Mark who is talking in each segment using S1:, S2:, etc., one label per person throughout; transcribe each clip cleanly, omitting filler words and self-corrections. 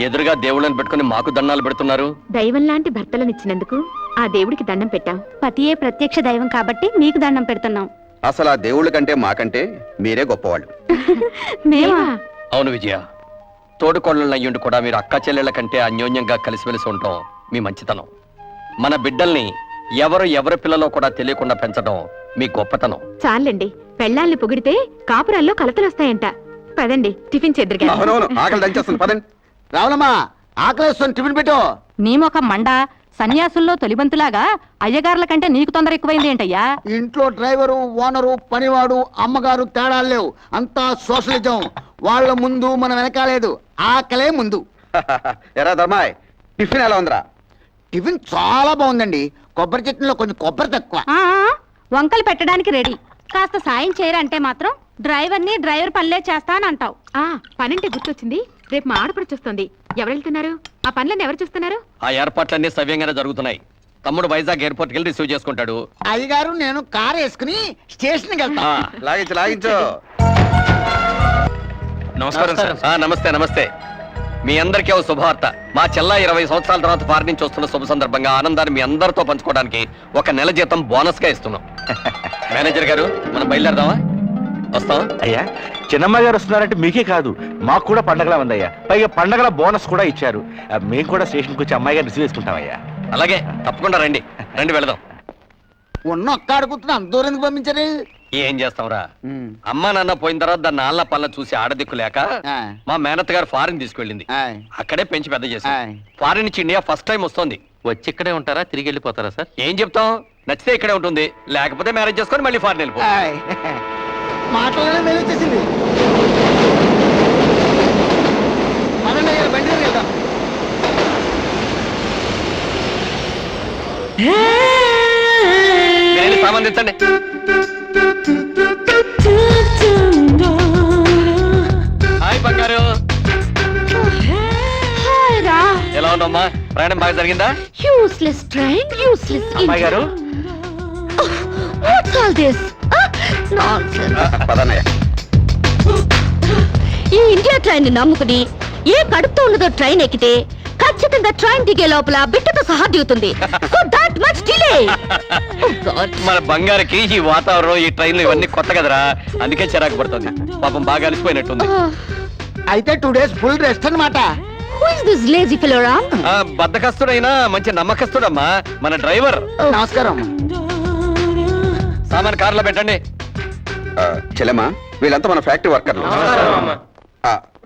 S1: ఎదురుగా దేవుళ్ళని పెట్టుకుని మాకు దండాలు పెడుతున్నారు.
S2: దైవం లాంటి భర్తలనిచ్చినందుకు ఆ దేవుడికి దండం పెట్టాం. పతియే ప్రత్యక్ష దైవం కాబట్టి మీకు దండం పెడుతున్నాం.
S3: అసలు ఆ దేవుళ్ళ కంటే మాకంటే మీరే గొప్పవాళ్ళు.
S2: మేమా?
S1: అవును విజయ, తోడుకోళ్ళయ్యుండి కూడా మీరు అక్క చెల్లెళ్ళ కంటే అన్యోన్యంగా కలిసిమెలిసి ఉంటాం మీ మంచితనం. మన బిడ్డల్ని ఎవరి పిల్లలో కూడా తెలియకుండా పెంచడం మీ గొప్పతనం.
S2: చాలండి, పెళ్ళాల్ని పొగిడితే కాపురాల్లో కలతలొస్తాయంట. పదండి టిఫిన్ చేద్దరుగా.
S3: ఆకలి దంచేస్తుంది, పదండి. రావులమ్మా, ఆకలేస్తుంది, టిఫిన్ పెట్టు.
S4: నీ మొక్క మండ సన్యాసుల్లో తొలిబంతులాగా అయ్యగారుల కంటే నీకు తొందర ఎక్కువైంది ఏంటయ్యా?
S5: ఇంట్లో డ్రైవరు, ఓనరు, పనివాడు, అమ్మగారు తేడాలు లేవు. అంతా సోషలిజం. వాళ్ళ ముందు మనం వెనకాలేదు, ఆకలే ముందు.
S3: ఎరా ధర్మాయ్, టిఫిన్ ఎలా ఉందిరా?
S5: టిఫిన్ చాలా బాగుందండి. కొబ్బరి చట్నీలో కొంచెం కొబ్బరి తక్కువ.
S4: వంకలు పెట్టడానికి రెడీ. కాస్త సాయం చేయరంటే మాత్రం డ్రైవర్ పనులే చేస్తానంటావు.
S2: పనంటే గుర్తొచ్చింది, రేపు మా ఆడపడుచొస్తుంది. ఎవరు వెళ్తున్నారు? ఆ పనులన్నీ ఎవరు చూస్తున్నారు?
S1: ఆ ఏర్పాట్లన్నీ సవ్యంగానే జరుగుతున్నాయి. తమ్ముడు వైజాగ్ ఎయిర్పోర్ట్ కి రిసీవ్ చేసుకుంటాడు.
S5: అయ్యగారు నేను కారు వేసుకుని స్టేషన్కి వెళ్తా.
S3: లాగించు.
S1: నమస్కారం సార్. నమస్తే నమస్తే. మీ అందరికీ ఓ శుభవార్త. మా చెల్ల 20 సంవత్సరాల తర్వాత ఫారెన్ నుంచి వస్తున్న శుభ సందర్భంగా ఆనందాన్ని మీ అందరితో పంచుకోవడానికి ఒక నెల జీతం బోనస్ గా ఇస్తున్నాం. మేనేజర్ గారు, మనం బయలుదేరదామా? వస్తాం.
S6: అయ్యా, చిన్నమ్మ గారు వస్తున్నారంటే మీకే కాదు మాకు కూడా పండగలా ఉందయ్యా. పైగా పండగల బోనస్ కూడా ఇచ్చారు. మేము కూడా స్టేషన్కి వచ్చి అమ్మాయి గారు రిసీవ్ చేసుకుంటామయ్యా.
S1: అలాగే, తప్పకుండా రండి. వెళదాం.
S5: ఉన్న ఒక్క అడుగుతున్నా అంత దూరం ఎందుకు పంపించారు?
S1: ఏం చేస్తాంరా, అమ్మా నాన్న పోయిన తర్వాత దాన్ని నాన్న పనులు చూసి ఆడదిక్కు లేక మా మేనత్ గారు ఫారిన్ తీసుకెళ్ళింది. అక్కడే పెంచి పెద్ద చేసి ఫారిన్ నుంచి ఇండియా ఫస్ట్ టైం వస్తుంది.
S6: వచ్చి ఇక్కడే ఉంటారా, తిరిగి వెళ్ళిపోతారా సార్?
S1: ఏం చెప్తాం, నచ్చితే ఇక్కడే ఉంటుంది, లేకపోతే మ్యారేజ్ చేసుకొని మళ్ళీ ఫారిన్ వెళ్ళిపో.
S5: మాటలోనే మేము వచ్చేసింది. బండి వెళ్దాం.
S1: సామాన్ తెచ్చండి. హాయ్ బంగారు, ఎలా ఉందమ్మా? ప్రయాణం బాగా జరిగిందా?
S2: యూస్లెస్ ట్రైన్, యూస్లెస్
S1: అమ్మాయి గారు.
S2: వాట్స్ ఆల్ దిస్
S3: పదన్నయ్య.
S2: ఈ ఇండియా ట్రైన్ నమ్ముకుని ఏ కడుపుతో ఉన్నదో ట్రైన్ ఎక్కితే ఖచ్చితంగా ట్రైన్ దిగే లోపల బిడ్డతో సహా దిగుతుంది. So that much delay.
S1: మన బంగారుకి ఈ వాతావరణం, ఈ ట్రైన్లు ఇవన్నీ కొత్త కదరా, అందుకే చిరాకు పడుతుంది. పాపం బాగా అలసిపోయినట్టుంది.
S5: అయితే 2 days ఫుల్ రెస్ట్ అన్నమాట.
S2: Who is this lazy fellow, Ram?
S1: బద్దకస్తుడైనా మంచి నమ్మకస్తుడమ్మా మన డ్రైవర్.
S5: నమస్కారం.
S1: సామాన్ కార్లో పెట్టండి.
S3: చెల్లెమ్మా, వీళ్ళంతా మన ఫ్యాక్టరీ వర్కర్లు.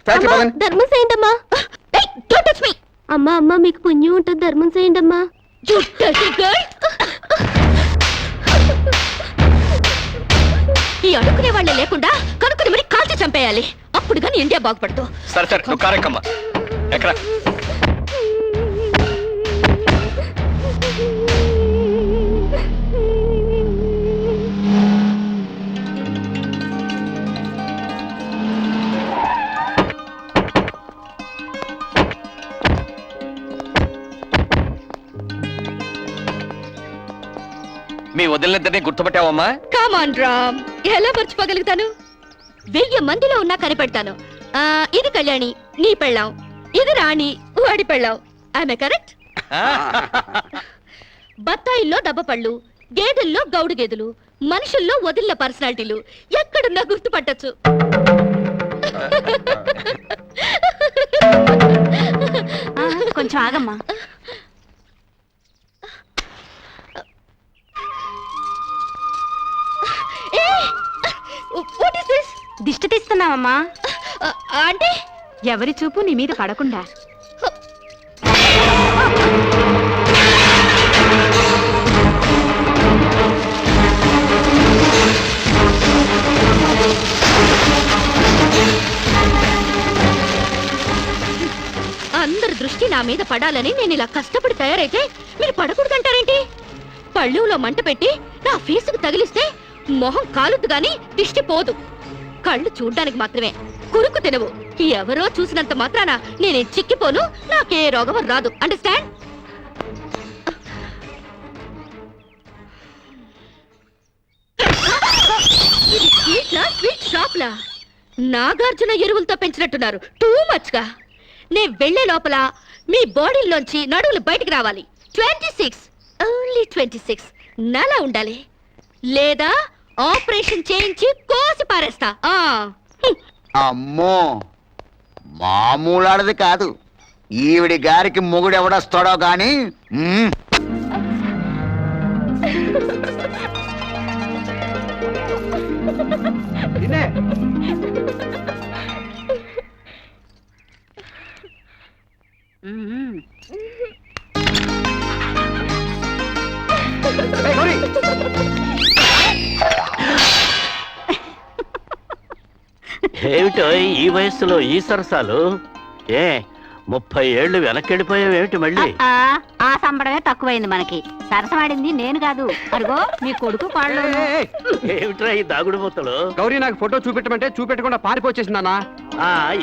S3: ఫ్యాక్టరీ పదండి.
S2: ధర్మం చేయండి అమ్మా. అమ్మా అమ్మా, మీకు పుణ్యం ఉంటుంది, ధర్మం చేయండి అమ్మా. ఈ అడుక్కునే వాళ్ళే లేకుండా కనుక్కుని మరి కాల్చి చంపేయాలి. అప్పుడు కానీ ఇండియా బాగుపడదు.
S1: సరే సరే, నువ్వు కారెక్కమ్మా. ఎక్కడ? మీ వదిలినిద్దరినీ గుర్తుపట్టావమ్మా?
S2: కమాన్ రామ్, ఎలా మర్చిపోగలుగుతాను? 1000 మందిలో ఉన్నా కనిపెడతాను. ఇది కళ్యాణి, నీ పెళ్ళాం. ఇది రాణి, వాడి పెళ్ళాం. ఆమె కరెక్ట్. బత్తాయిల్లో దబ్బపళ్ళు, గేదెల్లో గౌడు గేదెలు, మనుషుల్లో వదిలిన పర్సనాలిటీలు ఎక్కడున్నా గుర్తుపట్టచ్చు.
S4: కొంచెం ఆగమ్మా.
S2: What is this?
S4: దిష్టి తీస్తున్నావమ్మా.
S2: అంటే
S4: ఎవరి చూపు నీ మీద పడకుండా.
S2: అందరి దృష్టి నా మీద పడాలని నేను ఇలా కష్టపడి తయారైతే మీరు పడకూడదంటారేంటి? పళ్ళులో మంట పెట్టి నా ఫేసుకు తగిలిస్తే మొహం కాలుద్దు గాని దిష్టి పోదు. కళ్ళు చూడ్డానికి మాత్రమే, కురుకు తినవు. ఎవరో చూసినంత మాత్రాన నేనే చిక్కిపోను, నాకే రోగం రాదు. అండర్స్టాండ్? ఇది స్వీట్ షాప్ లా నాగార్జున ఎరువులతో పెంచినట్టున్నారు. టూ మచ్ గా. నే వెళ్లే లోపల మీ బాడీలోంచి నడువులు బయటికి రావాలి. 26, ఓన్లీ 26 నలా ఉండాలి, లేదా ఆపరేషన్ చేయించి కోసి పారేస్తా.
S5: అమ్మో, మామూలాడది కాదు. ఈవిడి గారికి మొగుడు ఎవడొస్తాడో గాని.
S7: ఏమిటో ఈ వయస్సులో ఈ సరసాలు? 30 ఏళ్ళు వెనకెళ్ళిపోయావేమిటి మళ్ళీ?
S4: ఆ సంబడమే తక్కువైంది మనకి. సరసమాడింది నేను కాదు, అరుగో మీ కొడుకు కాళ్ళు.
S7: ఏమిట్రా ఈ దాగుడు మూతలు?
S1: గౌరీ నాకు ఫోటో చూపెట్టమంటే చూపెట్టకుండా పారిపోచేసిందన్నా.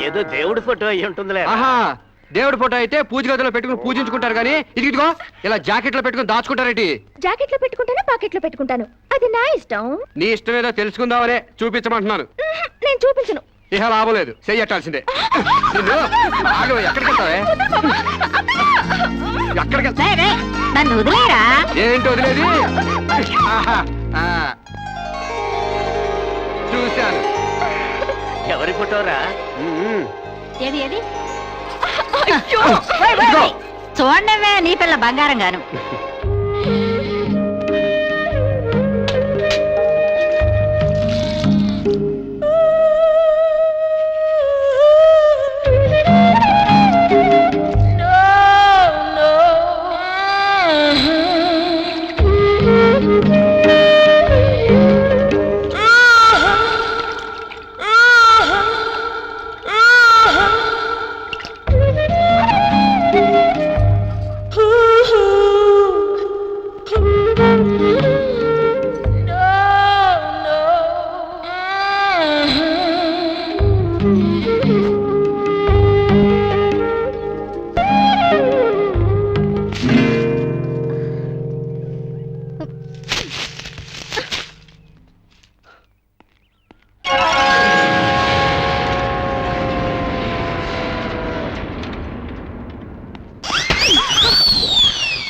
S7: ఏదో దేవుడి ఫోటో అయి ఉంటుందిలే.
S1: ఆహా, దేవుడి ఫోటో అయితే పూజ గదిలో పెట్టుకుని పూజించుకుంటారు కానీ ఇదిగో ఇలా జాకెట్ లో పెట్టుకుని దాచుకుంటారేంటి?
S2: జాకెట్ లో పెట్టుకుంటాను, పాకెట్ లో పెట్టుకుంటాను, అది నా ఇష్టం.
S1: నీ ఇష్టం ఏదో తెలుసుకుందామనే చూపించమంటున్నాను.
S2: నేను చూపించను.
S1: ఇహ లాభం లేదు, చెయ్యట్టాల్సిందే. ఎక్కడికి వెళ్తావే? ఎక్కడికి
S4: నన్ను వదిలేరా?
S1: ఏంటి వదిలేది? ఆహా, చూశాను.
S7: ఎవరి ఫోటోరా?
S4: ఏది ఏది? చూడవే నీ పిల్ల బంగారం గాను.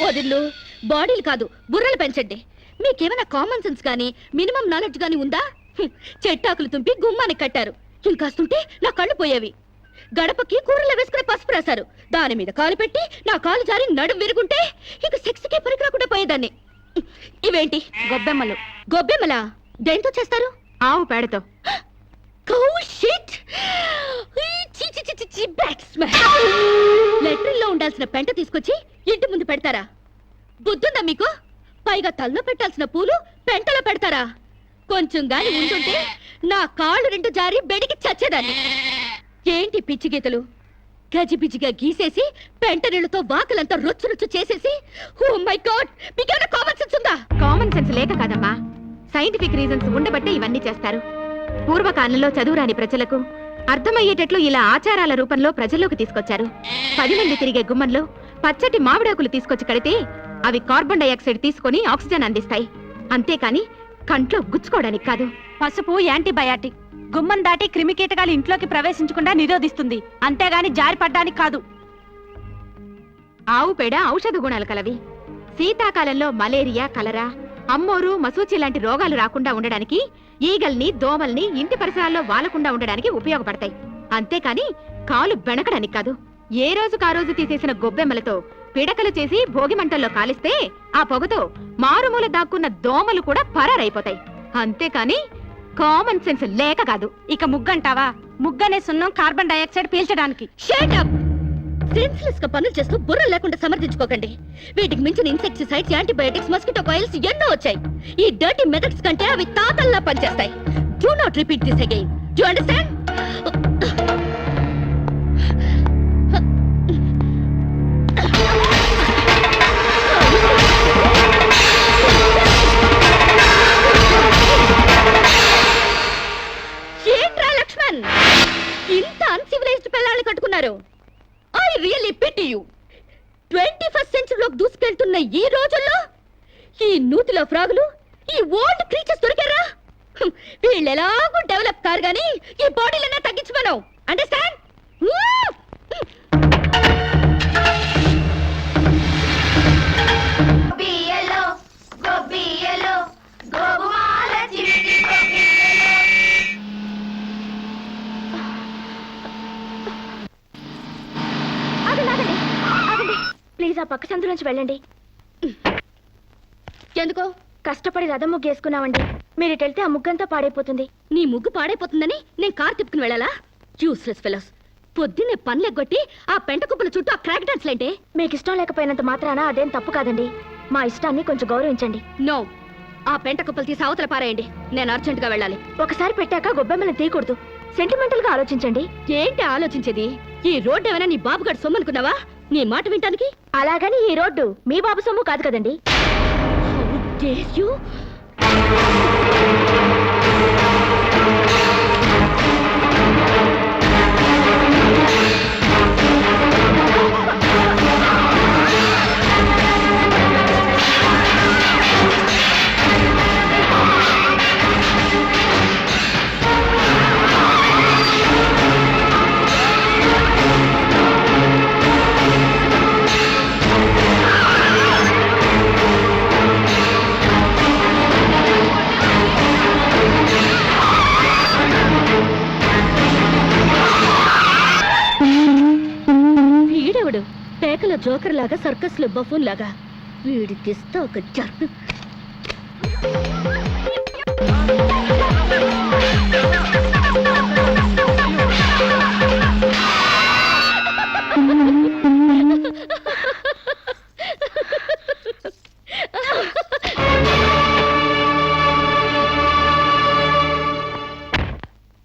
S2: వదిల్లు, బాడీలు కాదు బుర్రలు పెంచండి. మీకేమైనా కామన్ సెన్స్ గానీ మినిమం నాలెడ్జ్ గానీ ఉందా? చెట్టాకులు తుంపి గుమ్మానికి కట్టారు, ఇంకాస్తుంటే నా కళ్ళు పోయేవి. గడపకి కూరలో వేసుకునే పసుపు రాశారు, దాని మీద కాలు పెట్టి నా కాలు జారి నడుం విరుగుంటే ఇక సెక్స్కే పనికిరాకుండా పోయేదాన్ని. ఇవేంటి?
S4: గొబ్బెమ్మలు.
S2: గొబ్బెమ్మలా? దేంతో చేస్తారు?
S4: ఆవు పేడతో.
S2: లెట్రిన్ లో ఉండాల్సిన పెంట తీసుకొచ్చి ఇంటి ముందు పెడతారా? బుద్ధుందా మీకు? పైగా తల్లో పెట్టాల్సిన పూలు పెంటలో పెడతారా? కొంచెం గాని ఉంటుంటే నా కాళ్ళు రెండు జారి బెడికి చచ్చేదాన్ని. ఏంటి పిచ్చి గీతలు? గజిబిజిగా గీసేసి పెంట నీళ్లతో వాకలంతా రొచ్చు రొచ్చు చేసేసి, ఓ మై గాడ్, మీకేమైనా కామన్ సెన్స్ ఉందా?
S4: కామన్ సెన్స్ లేక కాదమ్మా, సైంటిఫిక్ రీజన్స్ ఉండబట్టే ఇవన్నీ చేస్తారు. పూర్వకాలంలో చదువురాని ప్రజలకు అర్థమయ్యేటట్లు ఇలా ఆచారాల రూపంలో ప్రజల్లోకి తీసుకొచ్చారు. 10 మంది తిరిగే గుమ్మంలో పచ్చటి మామిడాకులు తీసుకొచ్చి కడితే అవి కార్బన్ డైఆక్సైడ్ తీసుకొని ఆక్సిజన్ అందిస్తాయి, అంతేకాని కంట్లో గుచ్చుకోవడానికి కాదు. పసుపు యాంటీబయాటిక్, గుమ్మం దాటి క్రిమి కీటకాలు ఇంట్లోకి ప్రవేశించకుండా నిరోధిస్తుంది, అంతేగాని జారిపడ్డానికి కాదు. ఆవు పేడ ఔషధ గుణాలు కలవి. శీతాకాలంలో మలేరియా, కలరా, అమ్మోరు, మసూచి లాంటి రోగాలు రాకుండా ఉండడానికి, ఈగల్ని, దోమల్ని ఇంటి పరిసరాల్లో వాలకుండా ఉండడానికి ఉపయోగపడతాయి, అంతేకాని కాలు బెణకడానికి కాదు. ఏ రోజుకు ఆ రోజు తీసేసిన గొబ్బెమ్మలతో పిడకలు చేసి భోగి మంటల్లో కాలిస్తే ఆ పొగతో మారుమూల దాక్కున్న దోమలు కూడా పరారైపోతాయి, అంతేకాని కామన్ సెన్స్ లేక కాదు. ఇక ముగ్గంటావా? ముగ్గనే సున్నం కార్బన్ డైఆక్సైడ్ పీల్చడానికి.
S2: Shut up! సెన్స్లెస్ గా పనులు చేస్తూ బుర్ర లేకుండా సమర్థించుకోకండి. వీటికి మించిన ఇన్సెక్టిసైడ్స్, యాంటీబయాటిక్స్, మస్కిటో కాయిల్స్ ఎన్నో వచ్చాయి. ఈ డర్టీ మెథడ్స్ కంటే అవి తాతల్లా పనిచేస్తాయి. Do not repeat this again. Do understand? ఏంట్రా లక్ష్మణ్, ఇంత అన్సివిలైజ్డ్ పిల్లల్ని కట్టుకున్నారు? I really pity you. 21st సెంచరీలోకి దూసుకెళ్తున్న ఈ రోజుల్లో ఈ నూతిలో ఫ్రాగులు, ఈ ఓల్డ్ క్రీచర్స్ దొరికారా? వీళ్ళు ఎలాగూ డెవలప్ కారు గానీ ఈ బాడీలన్నా తగ్గించమను. అండర్స్టాండ్?
S4: ప్లీజ్ ఆ పక్క సందులోంచి వెళ్ళండి.
S2: ఎందుకో?
S4: కష్టపడి రథం ముగ్గు వేసుకున్నామండి. మీరు ఇటు వెళ్తే ఆ ముగ్గంతా పాడైపోతుంది.
S2: నీ ముగ్గు పాడైపోతుందని నేను కారు తిప్పుకుని వెళ్ళాలా? Useless fellows. పొద్దున్నే పనులెగ్గొట్టి ఆ పెంట కుప్పల చుట్టూ ఆ క్రాక్ డాన్స్ లేంటే?
S4: మీకు ఇష్టం లేకపోయినంత మాత్రాన అదేం తప్పు కాదండి. మా ఇష్టాన్ని కొంచెం గౌరవించండి.
S2: నో, ఆ పెంట కుప్పలు తీసి అవతల పారేయండి. నేను అర్జెంట్ గా వెళ్ళాలి.
S4: ఒకసారి పెట్టాక గొబ్బెమ్మని తీయకూడదు. సెంటిమెంటల్ గా ఆలోచించండి.
S2: ఏంటి ఆలోచించేది? ఈ రోడ్డు ఏమైనా నీ బాబుగాడు సొమ్మనుకున్నావా నీ మాట వింటానికి?
S4: అలాగని ఈ రోడ్డు మీ బాబు సొమ్ము కాదు కదండి.
S2: How dare you? వీడెవడు? పేకల జోకర్ లాగా, సర్కస్ లో బఫూన్ లాగా. వీడికిస్తా ఒక జర్ను.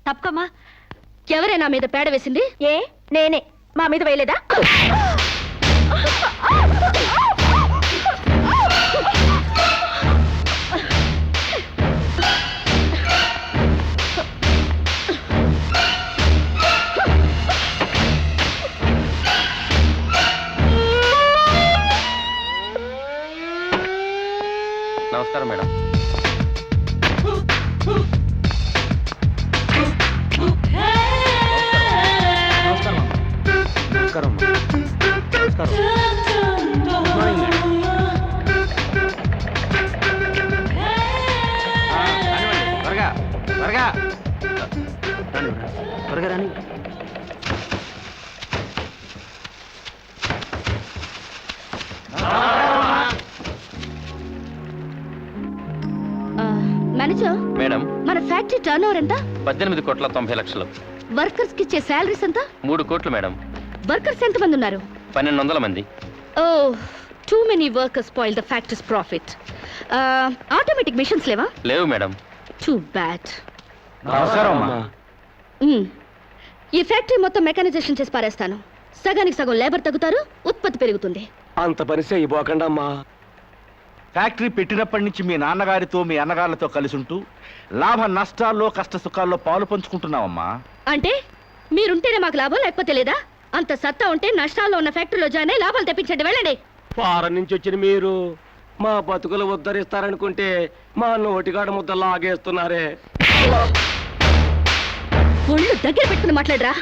S2: తప్పకమ్మా. ఎవరైనా మీద పేడ వేసింది?
S4: ఏ నేనే. మా మీద వేయలేదా?
S1: నమస్కారం మేడం.
S6: త్వరగా త్వరగా
S7: త్వరగా రాని.
S2: మేనేజర్,
S1: మేడం,
S2: మన ఫ్యాక్టరీ టర్న్ ఓవర్ ఎంత?
S1: 18,90,00,000.
S2: వర్కర్స్ కి ఇచ్చే శాలరీస్ ఎంత?
S1: 3 కోట్లు మేడం.
S2: వర్కర్స్ ఎంత మంది ఉన్నారు?
S1: 1,200 మంది.
S2: Oh, too many workers spoil the factories profit. Automatic machines లేవా?
S1: లేవు మేడం.
S2: Too bad.
S6: నమస్కారం అమ్మా.
S2: ఈ ఫ్యాక్టరీ మొత్తం మెకానైజేషన్ చేసి పారేస్తాను. సగానికి సగం లేబర్ తగ్గుతారు, ఉత్పత్తి పెరుగుతుంది.
S7: అంత పని చేయబోకండి అమ్మా.
S6: ఫ్యాక్టరీ పెట్టినప్పటి నుంచి మీ నాన్నగారితో మీ అన్నగారులతో కలిసి ఉంటూ లాభ నష్టాల్లో కష్ట సుఖాల్లో పాలు పంచుకుంటున్నావమ్మా.
S2: అంటే మీరుంటేనే మాకు లాభం, లేకపోతే లేదా? అంత సత్తా ఉంటే నష్టాల్లో ఉన్న ఫ్యాక్టరీలో జాయిన్ అయ్యి లాభాలు తెప్పించండి. వెళ్ళండి.
S7: ఫారం నుంచి వచ్చిన మీరు మా బతుకులు ఉద్ధరిస్తారనుకుంటే మా నోటిగాడ ముద్ద లాగేస్తున్నారే.
S2: ఒళ్ళు దగ్గర పెట్టుకుని మాట్లాడరా.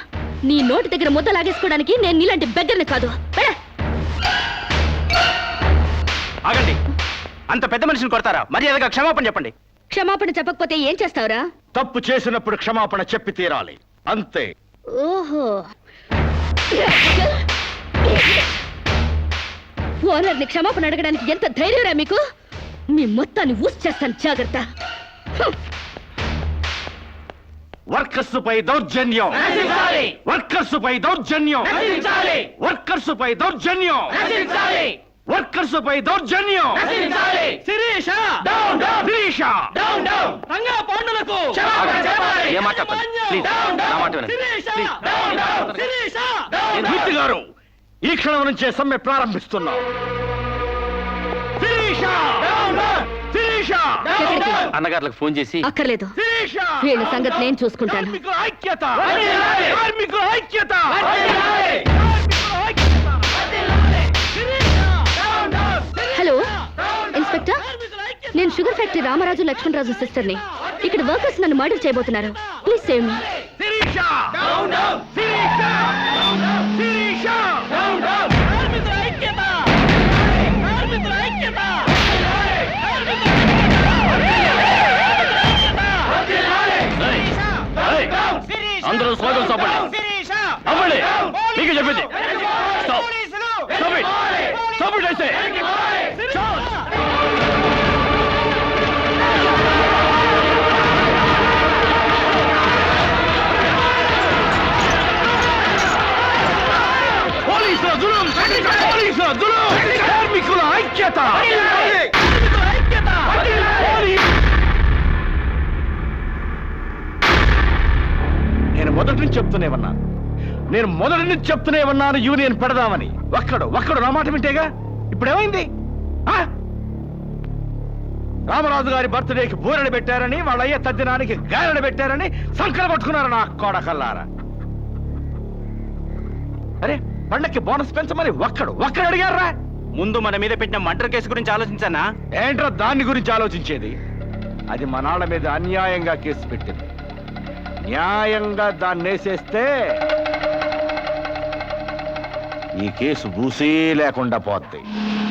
S2: నీ నోటి దగ్గర ముద్ద లాగేసుకోవడానికి నేను నీలాంటి బెగ్గర్ని కాదు.
S6: ఆగండి. అంత పెద్ద మనిషిని కొడతారా? మర్యాదగా క్షమాపణ చెప్పండి.
S2: క్షమాపణ చెప్పకపోతే ఏం చేస్తావురా?
S6: తప్పు చేసినప్పుడు క్షమాపణ చెప్పి తీరాలి, అంతే.
S2: ఓహో, ఓనర్ని క్షమాపణ అడగడానికి ఎంత ధైర్యరా మీకు? మీ మొత్తాన్ని ఊసి చేస్తాను, జాగ్రత్త.
S6: వర్కర్స్ పై దౌర్జన్యం, వర్కర్స్ పై దౌర్జన్యం, వర్కర్స్ పై దౌర్జన్యం, వర్కర్స్ పై దౌర్జన్యం. శిరీష శిరీష రంగా పాండులకు
S1: ఏ మాట చెప్పండి. ప్లీజ్, నా మాట వినండి.
S6: మూర్తి గారు, ఈ క్షణం నుంచే సమ్మె ప్రారంభిస్తున్నాం. శిరీష శిరీష
S2: ఎక్కడికి?
S1: అన్నగారులకు ఫోన్ చేసి
S2: అక్కర్లేదు,
S6: శిరీష
S2: వీళ్ళ సంగతి నేను చూసుకుంటాను.
S6: కార్మికుల ఐక్యత, కార్మికుల ఐక్యత, కార్మికుల ఐక్యత.
S2: హలో ఇన్స్పెక్టర్, నేను షుగర్ ఫ్యాక్టరీ రామరాజు లక్ష్మణరాజు సిస్టర్ని. ఇక్కడ వర్కర్స్ నన్ను మర్డర్ చేయబోతున్నారు. Please save me.
S6: Sirisha Sirisha Sirisha కార్మికుల ఐక్యత, కార్మికుల ఐక్యత.
S1: అందరూ స్లోగన్స్ అవ్వండి. అవ్వండి, మీకు చెప్పింది. Stop. Stop it. Stop it, I say.
S6: పోలీసుల జులుం, పోలీసుల జులుం, కార్మికుల ఐక్యత. నేను మొదటి నుంచి చెప్తూనే ఉన్నాను, నేను మొదటి నుంచి చెప్తూనే ఉన్నాను యూనియన్ పెడదామని. ఒక్కడు నా మాట వింటేగా. ఇప్పుడేమైంది? ఆ? రామరాజు గారి బర్త్డేకి బూరెలు పెట్టారని, వాళ్ళ అయ్య తద్దినానికి గారెలు పెట్టారని సంకలు కొట్టుకున్నారు నా కోడకల్లారా. అరే, పండక్కి బోనస్ పెంచమని ఒక్కడు అడిగారా?
S8: ముందు మన మీద పెట్టిన మర్డర్ కేసు గురించి ఆలోచించానా?
S6: ఏంట్రా దాన్ని గురించి ఆలోచించేది? అది మనాళ్ళ మీద అన్యాయంగా కేసు పెట్టింది. న్యాయంగా దాన్ని వేసేస్తే ఈ కేసు బూసే లేకుండా పోతాయి.